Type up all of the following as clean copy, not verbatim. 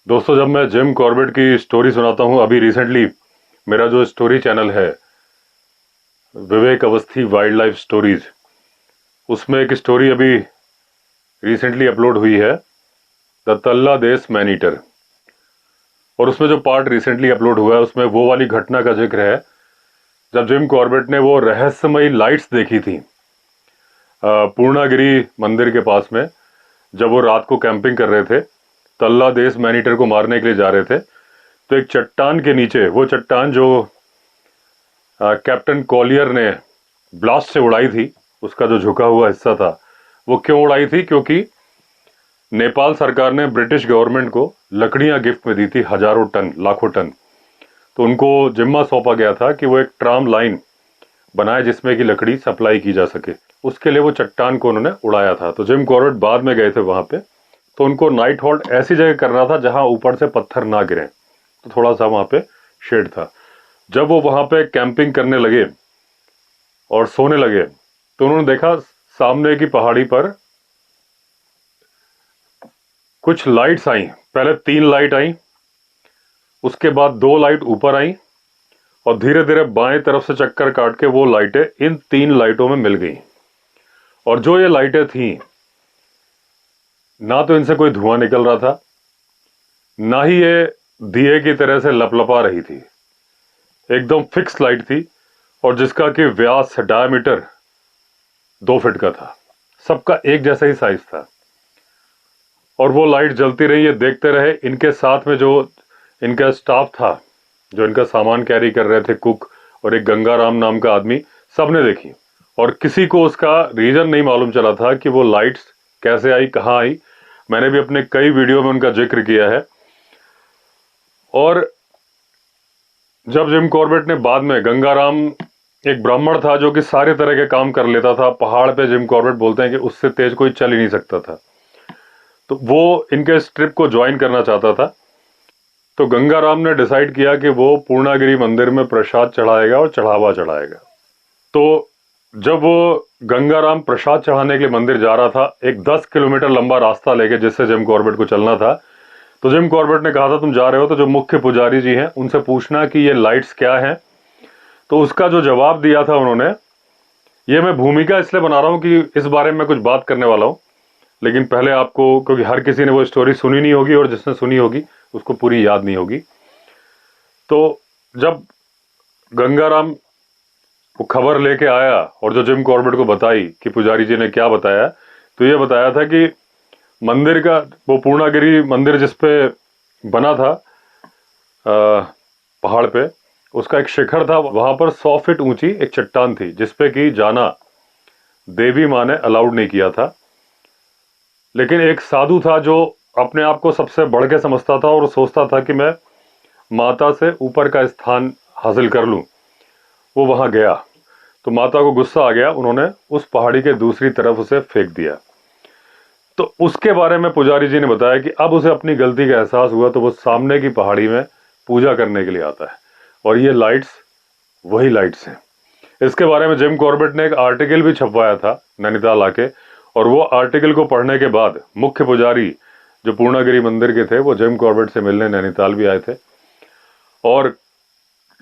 दोस्तों, जब मैं जिम कॉर्बेट की स्टोरी सुनाता हूँ, अभी रिसेंटली मेरा जो स्टोरी चैनल है विवेक अवस्थी वाइल्ड लाइफ स्टोरीज, उसमें एक स्टोरी अभी रिसेंटली अपलोड हुई है, द तल्ला देश मैन ईटर। और उसमें जो पार्ट रिसेंटली अपलोड हुआ है उसमें वो वाली घटना का जिक्र है जब जिम कॉर्बेट ने वो रहस्यमयी लाइट्स देखी थी पूर्णागिरी मंदिर के पास में। जब वो रात को कैंपिंग कर रहे थे, तल्ला देश मैन ईटर को मारने के लिए जा रहे थे, तो एक चट्टान के नीचे, वो चट्टान जो कैप्टन कॉलियर ने ब्लास्ट से उड़ाई थी, उसका जो झुका हुआ हिस्सा था, वो क्यों उड़ाई थी? क्योंकि नेपाल सरकार ने ब्रिटिश गवर्नमेंट को लकड़ियां गिफ्ट में दी थी, हजारों टन, लाखों टन। तो उनको जिम्मा सौंपा गया था कि वो एक ट्राम लाइन बनाए जिसमें कि लकड़ी सप्लाई की जा सके। उसके लिए वो चट्टान को उन्होंने उड़ाया था। तो जिम कॉर्बेट बाद में गए थे वहां पे, तो उनको नाइट हॉल्ट ऐसी जगह करना था जहां ऊपर से पत्थर ना गिरे, तो थोड़ा सा वहां पे शेड था। जब वो वहां पे कैंपिंग करने लगे और सोने लगे, तो उन्होंने देखा सामने की पहाड़ी पर कुछ लाइट्स आई। पहले 3 लाइट आई, उसके बाद 2 लाइट ऊपर आई, और धीरे धीरे बाएं तरफ से चक्कर काट के वो लाइटें इन 3 लाइटों में मिल गई। और जो ये लाइटें थी, ना तो इनसे कोई धुआं निकल रहा था, ना ही ये दिए की तरह से लपलपा रही थी। एकदम फिक्स लाइट थी, और जिसका कि व्यास, डायमीटर 2 फीट का था। सबका एक जैसा ही साइज था। और वो लाइट जलती रही, ये देखते रहे। इनके साथ में जो इनका स्टाफ था, जो इनका सामान कैरी कर रहे थे, कुक और एक गंगाराम नाम का आदमी, सबने देखी। और किसी को उसका रीजन नहीं मालूम चला था कि वो लाइट्स कैसे आई, कहाँ आई। मैंने भी अपने कई वीडियो में उनका जिक्र किया है। और जब जिम कॉर्बेट ने बाद में, गंगाराम एक ब्राह्मण था जो कि सारे तरह के काम कर लेता था पहाड़ पे, जिम कॉर्बेट बोलते हैं कि उससे तेज कोई चल ही नहीं सकता था, तो वो इनके इस ट्रिप को ज्वाइन करना चाहता था। तो गंगाराम ने डिसाइड किया कि वो पूर्णागिरी मंदिर में प्रसाद चढ़ाएगा और चढ़ावा चढ़ाएगा। तो जब वो गंगाराम प्रसाद चढ़ाने के लिए मंदिर जा रहा था, एक 10 किलोमीटर लंबा रास्ता लेके जिससे जिम कॉर्बेट को चलना था, तो जिम कॉर्बेट ने कहा था तुम जा रहे हो तो जो मुख्य पुजारी जी हैं उनसे पूछना कि ये लाइट्स क्या हैं। तो उसका जो जवाब दिया था उन्होंने, ये मैं भूमिका इसलिए बना रहा हूँ कि इस बारे में मैं कुछ बात करने वाला हूँ, लेकिन पहले आपको, क्योंकि हर किसी ने वो स्टोरी सुनी नहीं होगी, और जिसने सुनी होगी उसको पूरी याद नहीं होगी। तो जब गंगाराम वो खबर लेके आया और जो जिम कॉर्बेट को बताई कि पुजारी जी ने क्या बताया, तो ये बताया था कि मंदिर का, वो पूर्णागिरी मंदिर जिस पे बना था पहाड़ पे, उसका एक शिखर था। वहां पर 100 फीट ऊंची एक चट्टान थी जिसपे कि जाना देवी माँ ने अलाउड नहीं किया था। लेकिन एक साधु था जो अपने आप को सबसे बढ़ के समझता था और सोचता था कि मैं माता से ऊपर का स्थान हासिल कर लूं। वो वहां गया तो माता को गुस्सा आ गया, उन्होंने उस पहाड़ी के दूसरी तरफ उसे फेंक दिया। तो उसके बारे में पुजारी जी ने बताया कि अब उसे अपनी गलती का एहसास हुआ, तो वो सामने की पहाड़ी में पूजा करने के लिए आता है, और ये लाइट्स वही लाइट्स हैं। इसके बारे में जिम कॉर्बेट ने एक आर्टिकल भी छपवाया था नैनीताल आके, और वो आर्टिकल को पढ़ने के बाद मुख्य पुजारी जो पूर्णागिरी मंदिर के थे, वो जिम कॉर्बेट से मिलने नैनीताल भी आए थे। और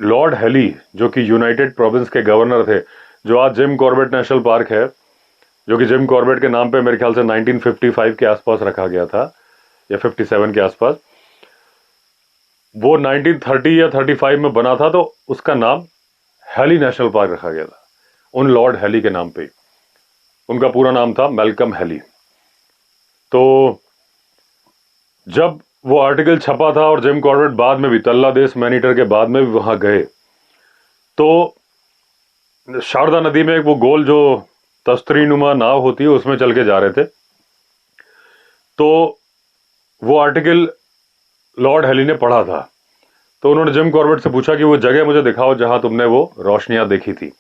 लॉर्ड हेली, जो कि यूनाइटेड प्रोविंस के गवर्नर थे, जो आज जिम कॉर्बेट नेशनल पार्क है, जो कि जिम कॉर्बेट के नाम पे मेरे ख्याल से 1955 के आसपास रखा गया था, या 57 के आसपास। वो 1930 या 35 में बना था, तो उसका नाम हेली नेशनल पार्क रखा गया था उन लॉर्ड हेली के नाम पे। उनका पूरा नाम था मैल्कम हेली। तो जब वो आर्टिकल छपा था और जिम कॉर्बेट बाद में भी, तल्ला देश मैन ईटर के बाद में भी वहां गए, तो शारदा नदी में वो गोल जो तस्तरी नुमा नाव होती है उसमें चल के जा रहे थे। तो वो आर्टिकल लॉर्ड हेली ने पढ़ा था, तो उन्होंने जिम कॉर्बेट से पूछा कि वो जगह मुझे दिखाओ जहां तुमने वो रोशनियां देखी थी।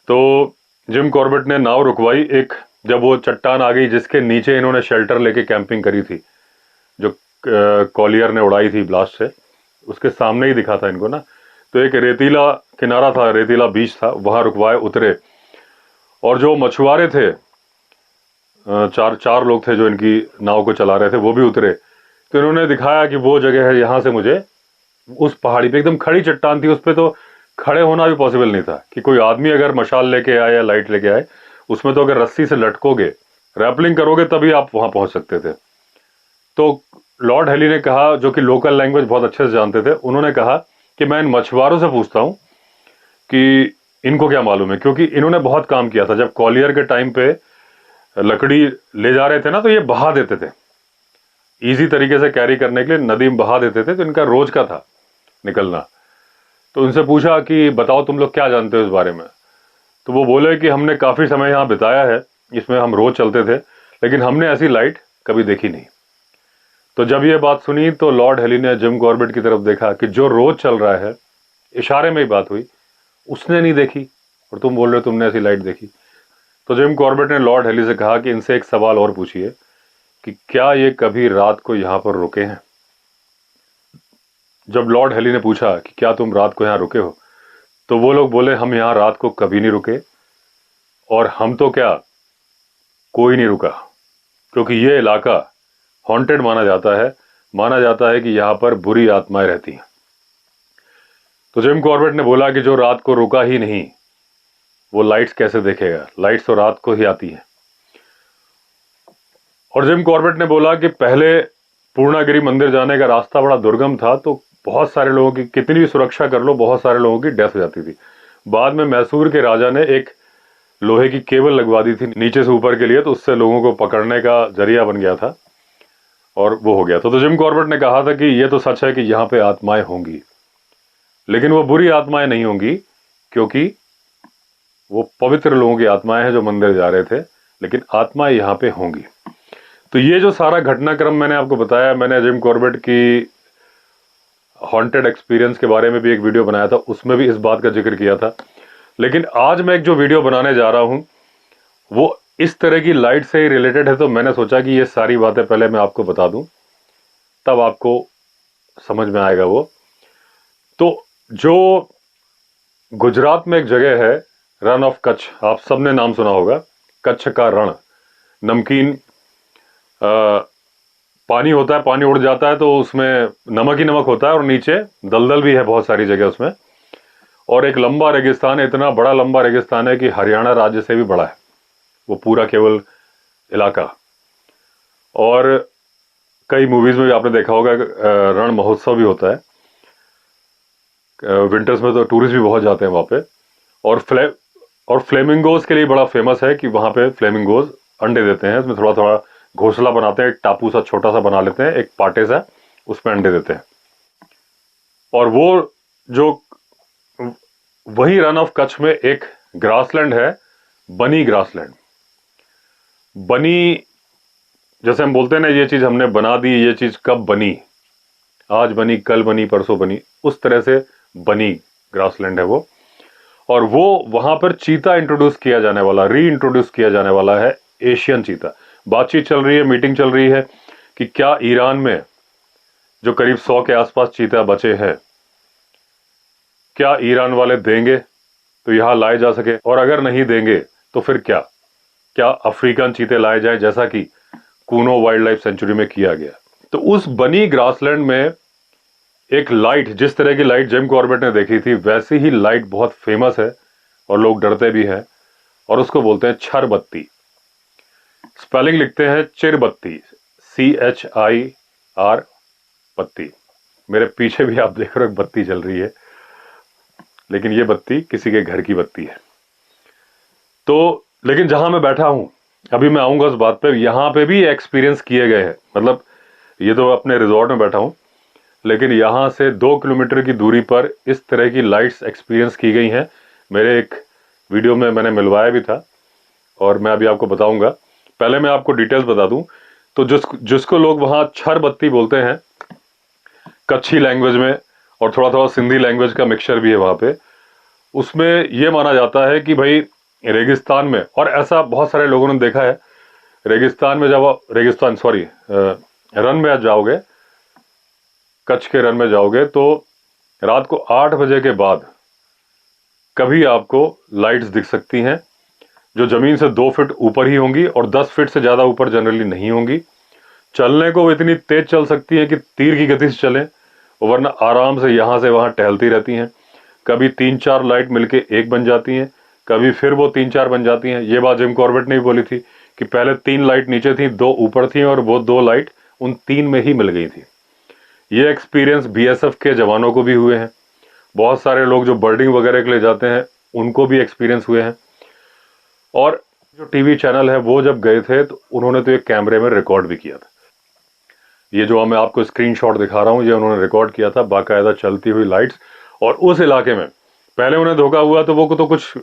तो जिम कॉर्बेट ने नाव रुकवाई एक, जब वो चट्टान आ गई जिसके नीचे इन्होंने शेल्टर लेके कैंपिंग करी थी, जो कॉलियर ने उड़ाई थी ब्लास्ट से, उसके सामने ही दिखा था इनको ना। तो एक रेतीला किनारा था, रेतीला बीच था, वहां रुकवाए, उतरे। और जो मछुआरे थे, चार लोग थे जो इनकी नाव को चला रहे थे, वो भी उतरे। तो इन्होंने दिखाया कि वो जगह है, यहाँ से मुझे उस पहाड़ी पे एकदम खड़ी चट्टान थी, उस पर तो खड़े होना भी पॉसिबल नहीं था कि कोई आदमी अगर मशाल लेके आए या लाइट लेके आए, उसमें तो अगर रस्सी से लटकोगे, रैपलिंग करोगे तभी आप वहां पहुंच सकते थे। तो लॉर्ड हेली ने कहा, जो कि लोकल लैंग्वेज बहुत अच्छे से जानते थे, उन्होंने कहा कि मैं इन मछुआरों से पूछता हूं कि इनको क्या मालूम है, क्योंकि इन्होंने बहुत काम किया था। जब कॉलियर के टाइम पे लकड़ी ले जा रहे थे ना, तो ये बहा देते थे, इजी तरीके से कैरी करने के लिए नदी में बहा देते थे, तो इनका रोज का था निकलना। तो उनसे पूछा कि बताओ तुम लोग क्या जानते हो इस बारे में। तो वो बोले कि हमने काफ़ी समय यहाँ बिताया है, इसमें हम रोज चलते थे, लेकिन हमने ऐसी लाइट कभी देखी नहीं। तो जब ये बात सुनी तो लॉर्ड हेली ने जिम कॉर्बेट की तरफ देखा कि जो रोज चल रहा है, इशारे में ही बात हुई, उसने नहीं देखी और तुम बोल रहे हो तुमने ऐसी लाइट देखी। तो जिम कॉर्बेट ने लॉर्ड हेली से कहा कि इनसे एक सवाल और पूछिए कि क्या ये कभी रात को यहाँ पर रुके हैं। जब लॉर्ड हेली ने पूछा कि क्या तुम रात को यहाँ रुके हो, तो वो लोग बोले हम यहाँ रात को कभी नहीं रुके, और हम तो क्या, कोई नहीं रुका, क्योंकि ये इलाका हॉन्टेड माना जाता है कि यहाँ पर बुरी आत्माएं रहती हैं। तो जिम कॉर्बेट ने बोला कि जो रात को रुका ही नहीं, वो लाइट्स कैसे देखेगा, लाइट्स तो रात को ही आती हैं। और जिम कॉर्बेट ने बोला कि पहले पूर्णागिरि मंदिर जाने का रास्ता बड़ा दुर्गम था, तो बहुत सारे लोगों की, कितनी भी सुरक्षा कर लो, बहुत सारे लोगों की डेथ हो जाती थी। बाद में मैसूर के राजा ने एक लोहे की केबल लगवा दी थी नीचे से ऊपर के लिए, तो उससे लोगों को पकड़ने का जरिया बन गया था और वो हो गया था। तो जिम कॉर्बेट ने कहा था कि ये तो सच है कि यहाँ पे आत्माएं होंगी, लेकिन वो बुरी आत्माएं नहीं होंगी, क्योंकि वो पवित्र लोगों की आत्माएं हैं जो मंदिर जा रहे थे, लेकिन आत्माएं यहाँ पे होंगी। तो ये जो सारा घटनाक्रम मैंने आपको बताया, मैंने जिम कॉर्बेट की हॉन्टेड एक्सपीरियंस के बारे में भी एक वीडियो बनाया था, उसमें भी इस बात का जिक्र किया था। लेकिन आज मैं एक जो वीडियो बनाने जा रहा हूं वो इस तरह की लाइट से ही रिलेटेड है, तो मैंने सोचा कि ये सारी बातें पहले मैं आपको बता दूं, तब आपको समझ में आएगा वो। तो जो गुजरात में एक जगह है, रन ऑफ कच्छ, आप सबने नाम सुना होगा, कच्छ का रण। नमकीन पानी होता है, पानी उड़ जाता है तो उसमें नमक ही नमक होता है, और नीचे दलदल भी है बहुत सारी जगह उसमें, और एक लंबा रेगिस्तान है, इतना बड़ा लंबा रेगिस्तान है कि हरियाणा राज्य से भी बड़ा है वो पूरा केवल इलाका। और कई मूवीज में भी आपने देखा होगा रण महोत्सव भी होता है, विंटर्स में तो टूरिस्ट भी बहुत जाते हैं वहाँ पे। और फ्लेमिंगोज के लिए बड़ा फेमस है कि वहाँ पे फ्लेमिंगोज अंडे देते हैं, उसमें थोड़ा थोड़ा घोंसला बनाते हैं, एक टापू सा छोटा सा बना लेते हैं, एक पाटे सा, उसमें अंडे देते हैं। और वो जो वही रन ऑफ कच्छ में एक ग्रासलैंड है, बनी ग्रासलैंड। बनी, जैसे हम बोलते हैं ना, ये चीज हमने बना दी, ये चीज कब बनी, आज बनी, कल बनी, परसों बनी, उस तरह से बनी ग्रासलैंड है वो। और वो वहां पर चीता इंट्रोड्यूस किया जाने वाला, री इंट्रोड्यूस किया जाने वाला है, एशियन चीता। बातचीत चल रही है, मीटिंग चल रही है कि क्या ईरान में जो करीब 100 के आसपास चीता बचे हैं, क्या ईरान वाले देंगे तो यहां लाए जा सके, और अगर नहीं देंगे तो फिर क्या क्या अफ्रीकन चीते लाए जाए, जैसा कि कूनो वाइल्ड लाइफ सेंचुरी में किया गया। तो उस बनी ग्रासलैंड में एक लाइट, जिस तरह की लाइट जिम कॉर्बेट ने देखी थी, वैसी ही लाइट बहुत फेमस है और लोग डरते भी हैं, और उसको बोलते हैं छर बत्ती। स्पेलिंग लिखते हैं चिरबत्ती, CHIR बत्ती। मेरे पीछे भी आप देख रहे हो बत्ती जल रही है, लेकिन ये बत्ती किसी के घर की बत्ती है। तो लेकिन जहां मैं बैठा हूं, अभी मैं आऊंगा उस बात पे, यहां पे भी एक्सपीरियंस किए गए हैं। मतलब ये तो अपने रिजॉर्ट में बैठा हूं, लेकिन यहां से 2 किलोमीटर की दूरी पर इस तरह की लाइट्स एक्सपीरियंस की गई हैं। मेरे एक वीडियो में मैंने मिलवाया भी था, और मैं अभी आपको बताऊंगा। पहले मैं आपको डिटेल्स बता दूं, तो जिसको लोग वहां छर बत्ती बोलते हैं कच्छी लैंग्वेज में, और थोड़ा थोड़ा सिंधी लैंग्वेज का मिक्सचर भी है वहां पे, उसमें यह माना जाता है कि भाई रेगिस्तान में, और ऐसा बहुत सारे लोगों ने देखा है, रेगिस्तान में जब रन में जाओगे, कच्छ के रन में जाओगे, तो रात को 8 बजे के बाद कभी आपको लाइट्स दिख सकती हैं, जो जमीन से 2 फीट ऊपर ही होंगी, और 10 फीट से ज्यादा ऊपर जनरली नहीं होंगी। चलने को वो इतनी तेज चल सकती हैं कि तीर की गति से चलें, वरना आराम से यहाँ से वहाँ टहलती रहती हैं। कभी 3-4 लाइट मिलके एक बन जाती हैं, कभी फिर वो 3-4 बन जाती हैं। ये बात जिम कॉर्बेट ने भी बोली थी कि पहले 3 लाइट नीचे थी, 2 ऊपर थी और वो 2 लाइट उन 3 में ही मिल गई थी। ये एक्सपीरियंस बीएसएफ के जवानों को भी हुए हैं। बहुत सारे लोग जो बर्डिंग वगैरह के लिए जाते हैं उनको भी एक्सपीरियंस हुए हैं। और जो टीवी चैनल है वो जब गए थे तो उन्होंने तो एक कैमरे में रिकॉर्ड भी किया था। ये जो मैं आपको स्क्रीनशॉट दिखा रहा हूँ ये उन्होंने रिकॉर्ड किया था, बाकायदा चलती हुई लाइट्स। और उस इलाके में पहले उन्हें धोखा हुआ तो वो तो कुछ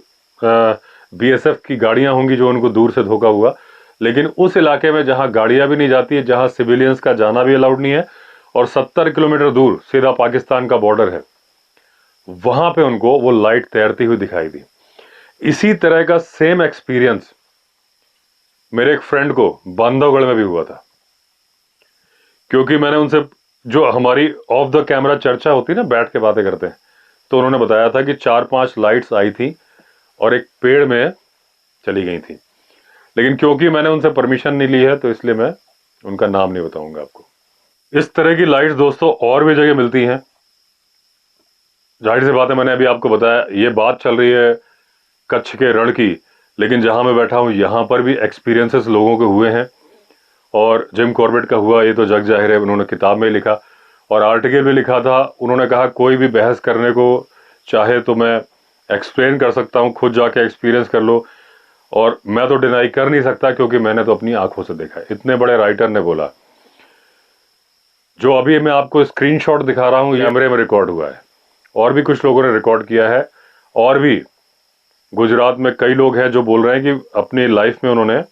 बीएसएफ की गाड़ियां होंगी जो उनको दूर से धोखा हुआ, लेकिन उस इलाके में जहां गाड़ियां भी नहीं जाती है, जहां सिविलियंस का जाना भी अलाउड नहीं है और 70 किलोमीटर दूर सीधा पाकिस्तान का बॉर्डर है, वहां पे उनको वो लाइट तैरती हुई दिखाई दी। इसी तरह का सेम एक्सपीरियंस मेरे एक फ्रेंड को बांधवगढ़ में भी हुआ था। क्योंकि मैंने उनसे, जो हमारी ऑफ द कैमरा चर्चा होती है ना, बैठ के बातें करते हैं, तो उन्होंने बताया था कि 4-5 लाइट्स आई थी और एक पेड़ में चली गई थी। लेकिन क्योंकि मैंने उनसे परमिशन नहीं ली है तो इसलिए मैं उनका नाम नहीं बताऊंगा आपको। इस तरह की लाइट्स दोस्तों और भी जगह मिलती हैं। जाहिर सी बात है, मैंने अभी आपको बताया ये बात चल रही है कच्छ के रण की, लेकिन जहां मैं बैठा हूं यहां पर भी एक्सपीरियंसेस लोगों के हुए हैं। और जिम कॉर्बेट का हुआ ये तो जग जाहिर है, उन्होंने किताब में लिखा और आर्टिकल भी लिखा था। उन्होंने कहा कोई भी बहस करने को चाहे तो मैं एक्सप्लेन कर सकता हूं, खुद जाके एक्सपीरियंस कर लो। और मैं तो डिनाई कर नहीं सकता क्योंकि मैंने तो अपनी आंखों से देखा है। इतने बड़े राइटर ने बोला। जो अभी मैं आपको स्क्रीनशॉट दिखा रहा हूं कैमरे में रिकॉर्ड हुआ है, और भी कुछ लोगों ने रिकॉर्ड किया है। और भी गुजरात में कई लोग हैं जो बोल रहे हैं कि अपनी लाइफ में उन्होंने,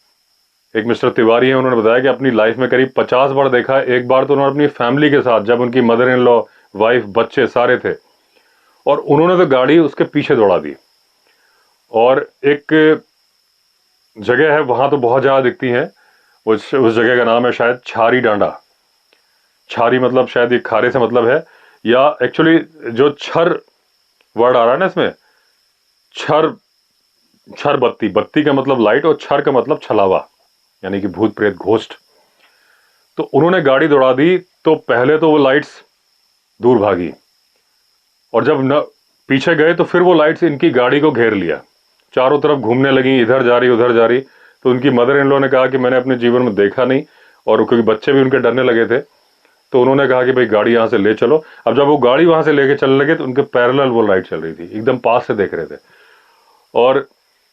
एक मिस्टर तिवारी है, उन्होंने बताया कि अपनी लाइफ में करीब 50 बार देखा है। एक बार तो उन्होंने अपनी फैमिली के साथ, जब उनकी मदर इन लॉ, वाइफ, बच्चे सारे थे, और उन्होंने तो गाड़ी उसके पीछे दौड़ा दी। और एक जगह है वहां तो बहुत ज्यादा दिखती हैं। उस जगह का नाम है शायद छारी डांडा। छारी मतलब शायद ये खारे से मतलब है, या एक्चुअली जो छर वर्ड आ रहा है ना इसमें, छर, छर बत्ती, बत्ती का मतलब लाइट और छर का मतलब छलावा, यानी कि भूत प्रेत घोस्ट। तो उन्होंने गाड़ी दौड़ा दी तो पहले तो वो लाइट्स दूर भागी, और जब न पीछे गए तो फिर वो लाइट्स इनकी गाड़ी को घेर लिया, चारों तरफ घूमने लगी, इधर जा रही उधर जा रही। तो उनकी मदर इन लॉ ने कहा कि मैंने अपने जीवन में देखा नहीं, और क्योंकि बच्चे भी उनके डरने लगे थे तो उन्होंने कहा कि भाई गाड़ी यहाँ से ले चलो। अब जब वो गाड़ी वहां से लेके चलने लगे तो उनके पैरेलल वो लाइट चल रही थी, एकदम पास से देख रहे थे। और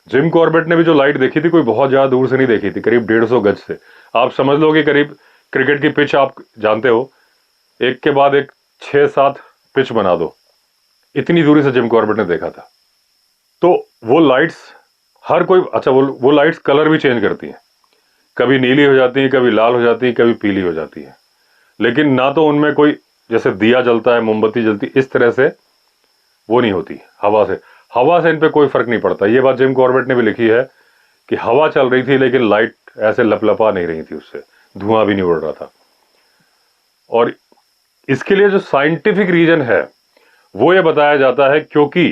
जिम कॉर्बेट ने भी जो लाइट देखी थी कोई बहुत ज्यादा दूर से नहीं देखी थी, करीब 150 गज से। आप समझ लो कि करीब क्रिकेट की पिच आप जानते हो, एक के बाद एक 6-7 पिच बना दो, इतनी दूरी से जिम कॉर्बेट ने देखा था। तो वो लाइट्स हर कोई, अच्छा वो लाइट्स कलर भी चेंज करती हैं, कभी नीली हो जाती है, कभी लाल हो जाती है, कभी पीली हो जाती है। लेकिन ना तो उनमें कोई, जैसे दिया जलता है, मोमबत्ती जलती, इस तरह से वो नहीं होती। हवा से इन पे कोई फर्क नहीं पड़ता। ये बात जिम कॉर्बेट ने भी लिखी है कि हवा चल रही थी लेकिन लाइट ऐसे लपलपा नहीं रही थी, उससे धुआं भी नहीं उड़ रहा था। और इसके लिए जो साइंटिफिक रीजन है वो ये बताया जाता है क्योंकि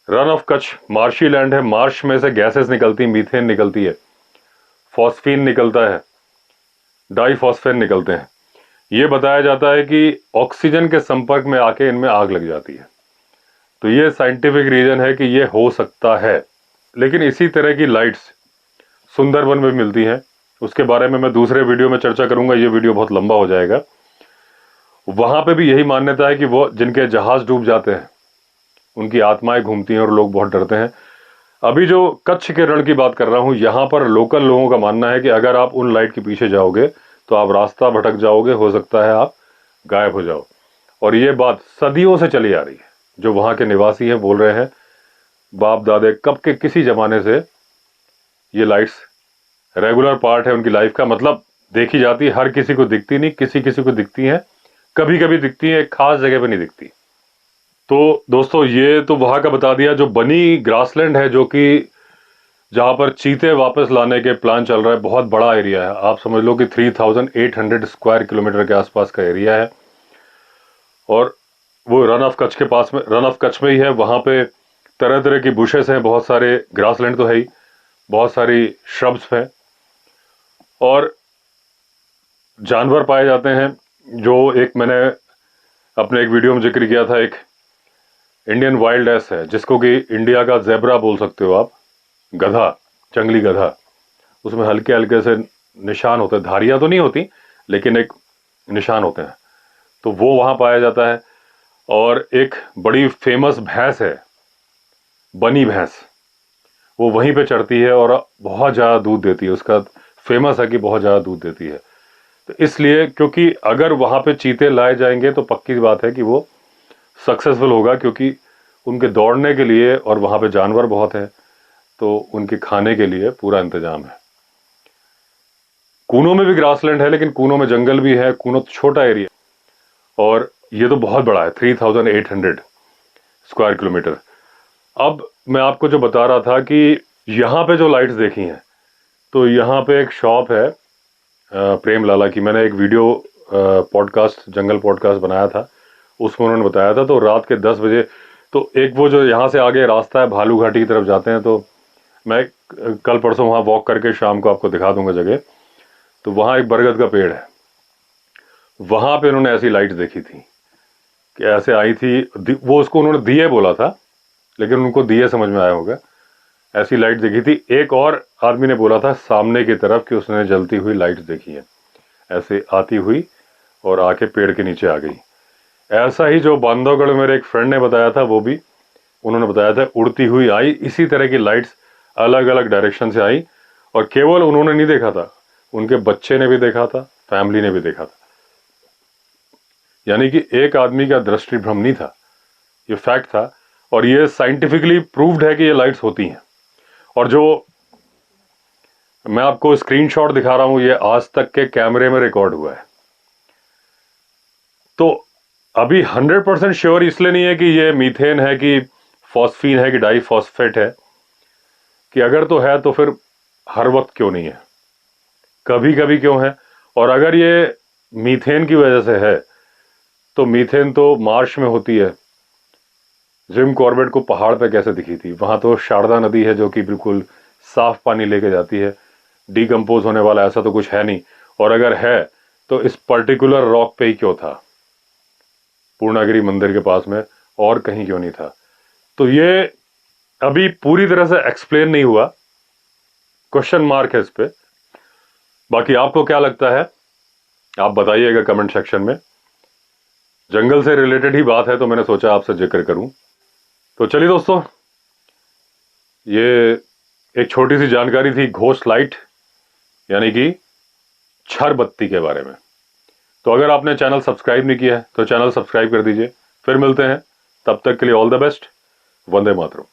run of Kutch marshy land है, मार्श में से गैसेस निकलती, मीथेन निकलती है, फॉस्फीन निकलता है, डाइफॉस्फेन निकलते हैं। ये बताया जाता है कि ऑक्सीजन के संपर्क में आके इनमें आग लग जाती है। तो ये साइंटिफिक रीजन है कि ये हो सकता है। लेकिन इसी तरह की लाइट्स सुंदरबन में मिलती हैं, उसके बारे में मैं दूसरे वीडियो में चर्चा करूंगा, ये वीडियो बहुत लंबा हो जाएगा। वहां पे भी यही मान्यता है कि वो जिनके जहाज डूब जाते हैं उनकी आत्माएं घूमती हैं और लोग बहुत डरते हैं। अभी जो कच्छ के रण की बात कर रहा हूं, यहां पर लोकल लोगों का मानना है कि अगर आप उन लाइट के पीछे जाओगे तो आप रास्ता भटक जाओगे, हो सकता है आप गायब हो जाओ। और ये बात सदियों से चली आ रही है, जो वहां के निवासी हैं बोल रहे हैं, बाप दादे कब के किसी जमाने से ये लाइट्स रेगुलर पार्ट है उनकी लाइफ का। मतलब देखी जाती है, हर किसी को दिखती नहीं, किसी किसी को दिखती हैं, कभी कभी दिखती है, एक खास जगह पे नहीं दिखती। तो दोस्तों ये तो वहां का बता दिया। जो बनी ग्रासलैंड है, जो कि जहां पर चीते वापस लाने के प्लान चल रहा है, बहुत बड़ा एरिया है, आप समझ लो कि 3800 स्क्वायर किलोमीटर के आसपास का एरिया है। और वो रन ऑफ कच्छ के पास में, रन ऑफ कच्छ में ही है। वहां पे तरह तरह की बुशेस हैं, बहुत सारे, ग्रासलैंड तो है ही, बहुत सारी श्रब्स हैं। और जानवर पाए जाते हैं जो एक मैंने अपने एक वीडियो में जिक्र किया था, एक इंडियन वाइल्ड एस है जिसको कि इंडिया का जेब्रा बोल सकते हो आप, गधा, जंगली गधा। उसमें हल्के हल्के से निशान होते हैं, धारियां तो नहीं होती लेकिन एक निशान होते हैं, तो वो वहाँ पाया जाता है। और एक बड़ी फेमस भैंस है, बनी भैंस, वो वहीं पे चढ़ती है और बहुत ज़्यादा दूध देती है। उसका फेमस है कि बहुत ज़्यादा दूध देती है। तो इसलिए, क्योंकि अगर वहाँ पे चीते लाए जाएंगे तो पक्की बात है कि वो सक्सेसफुल होगा, क्योंकि उनके दौड़ने के लिए और वहाँ पे जानवर बहुत हैं, तो उनके खाने के लिए पूरा इंतजाम है। कूनो में भी ग्रासलैंड है, लेकिन कूनो में जंगल भी है। कूनो तो छोटा एरिया और ये तो बहुत बड़ा है, 3800 स्क्वायर किलोमीटर। अब मैं आपको जो बता रहा था कि यहाँ पे जो लाइट्स देखी हैं, तो यहाँ पे एक शॉप है प्रेम लाला की। मैंने एक वीडियो पॉडकास्ट, जंगल पॉडकास्ट बनाया था, उसमें उन्होंने बताया था। तो रात के 10 बजे, तो एक वो जो यहाँ से आगे रास्ता है भालू घाटी की तरफ जाते हैं, तो मैं कल परसों वहाँ वॉक करके शाम को आपको दिखा दूंगा जगह। तो वहाँ एक बरगद का पेड़ है, वहाँ पे उन्होंने ऐसी लाइट देखी थी कि ऐसे आई थी। वो उसको उन्होंने दिए बोला था, लेकिन उनको दिए समझ में आया होगा। ऐसी लाइट देखी थी। एक और आदमी ने बोला था सामने की तरफ कि उसने जलती हुई लाइट देखी है, ऐसे आती हुई और आके पेड़ के नीचे आ गई। ऐसा ही जो बांधवगढ़ में मेरे एक फ्रेंड ने बताया था, वो भी उन्होंने बताया था, उड़ती हुई आई। इसी तरह की लाइट्स अलग अलग डायरेक्शन से आई, और केवल उन्होंने नहीं देखा था, उनके बच्चे ने भी देखा था, फैमिली ने भी देखा था। यानी कि एक आदमी का दृष्टि भ्रम नहीं था, ये फैक्ट था। और ये साइंटिफिकली प्रूव्ड है कि ये लाइट्स होती हैं। और जो मैं आपको स्क्रीनशॉट दिखा रहा हूं, ये आज तक के कैमरे में रिकॉर्ड हुआ है। तो अभी 100% श्योर इसलिए नहीं है कि ये मीथेन है कि फॉस्फीन है कि डाइफॉस्फेट है, कि अगर तो है तो फिर हर वक्त क्यों नहीं है, कभी कभी क्यों है। और अगर ये मीथेन की वजह से है, तो मीथेन तो मार्श में होती है। जिम कॉर्बेट को पहाड़ पे कैसे दिखी थी? वहां तो शारदा नदी है जो कि बिल्कुल साफ पानी लेके जाती है, डिकम्पोज होने वाला ऐसा तो कुछ है नहीं। और अगर है तो इस पर्टिकुलर रॉक पे ही क्यों था, पूर्णागिरि मंदिर के पास में, और कहीं क्यों नहीं था? तो ये अभी पूरी तरह से एक्सप्लेन नहीं हुआ, क्वेश्चन मार्क है इस पे। बाकी आपको क्या लगता है आप बताइएगा कमेंट सेक्शन में। जंगल से रिलेटेड ही बात है तो मैंने सोचा आपसे जिक्र करूं। तो चलिए दोस्तों, ये एक छोटी सी जानकारी थी घोस्ट लाइट यानी कि छर बत्ती के बारे में। तो अगर आपने चैनल सब्सक्राइब नहीं किया है तो चैनल सब्सक्राइब कर दीजिए। फिर मिलते हैं, तब तक के लिए all the best. Vande Mataram.